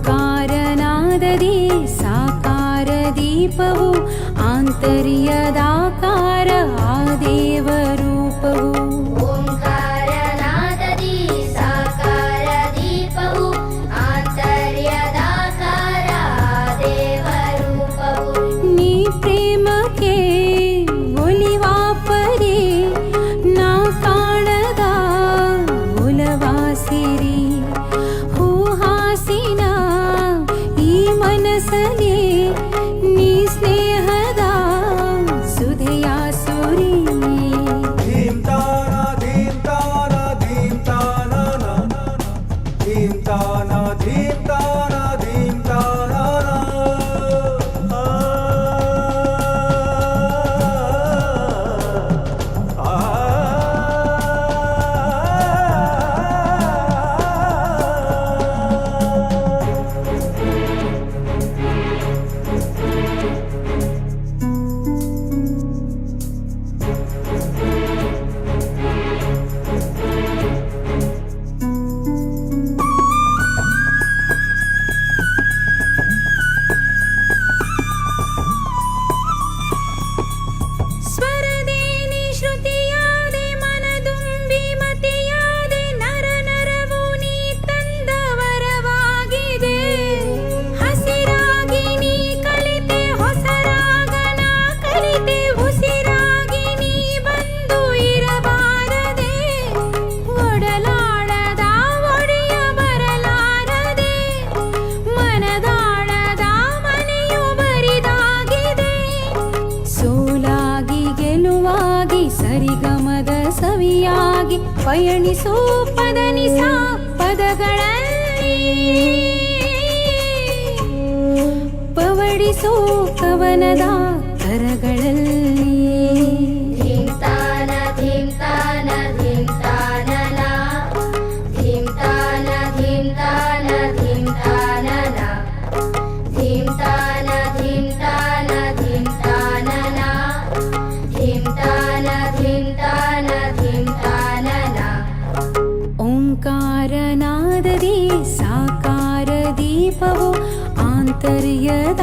ಓಂಕಾರನಾದದಿ ಸಾಕಾರ ದೀಪವು ಆಂತರ್ಯದಾಕಾರ ಆ ದೇವರೂಪವು. ಓಂಕಾರನಾದದಿ ಸಾಕಾರ ದೀಪವು ಆಂತರ್ಯದಾಕಾರ ದೇವರೂಪವು. ನೀ ಪ್ರೇಮಕ್ಕೆ ಒಲಿವಾಪರಿ ನಾ ಕಾಣದ ಒಲವಾಸಿರಿ ಹೂಹಾಸಿನ ಈ ಮನಸಲಿ ನೀ ಸ್ನೇಹದ ಸುಧೆಯ ಸುರಿ. ಧೀಂ ತಾನ ಧೀಂ ತಾನ ಧೀಂ ತಾನ ಧೀಂ ತಾನ ಧೀಂ ತಾನ ಧೀಂ ತಾನ ಸ್ವರದೇನಿ ಶ್ರುತಿಯಾದೆ ಮನದುಂಬಿ ಮತಿಯಾದೆ ನರ ನರವು ನೀ ತಂದ ವರವಾಗಿದೆ. ಹಸಿರಾಗಿ ನೀ ಕಲಿತೆ ಹೊಸರಾಗನ ಕಲಿತೆ ಉಸಿರಾಗಿ ನೀ ಬಂದು ಇರಬಾರದೆ. ಒಡಲಾಳದ ಒಡೆಯ ಬರಲಾರದೆ ಮನದಾಳದ ಮನೆಯು ಬರಿದಾಗಿದೆ. ಸೋಲಾಗಿ ಗೆಲುವಾಗಿ ಸರಿಗಮದ ಸವಿಯಾಗಿ ಪಯಣಿಸೋ ಪದನಿಸ ಪದಗಳಲ್ಲಿ ಪವಡಿಸೋ ಕವನದ ಕರಗಳಲ್ಲಿ. ಧೀಂ ತಾನ ಧೀಂ ತಾನ ಧೀಂ ತಾನನ ಧೀಂ ತಾನ ಧೀಂ ತಾನ ಧೀಂ ತಾನನ ಧೀಂ ತಾನ ಧೀಂ ತಾನ ಧೀಂ ತಾನನ ಧೀಂ ತಾನ ಧೀಂ ತಾನ ಧೀಂ ತಾನನ. ಓಂಕಾರನಾದದಿ ಸಾಕಾರ ದೀಪವು ಆಂತರ್ಯದ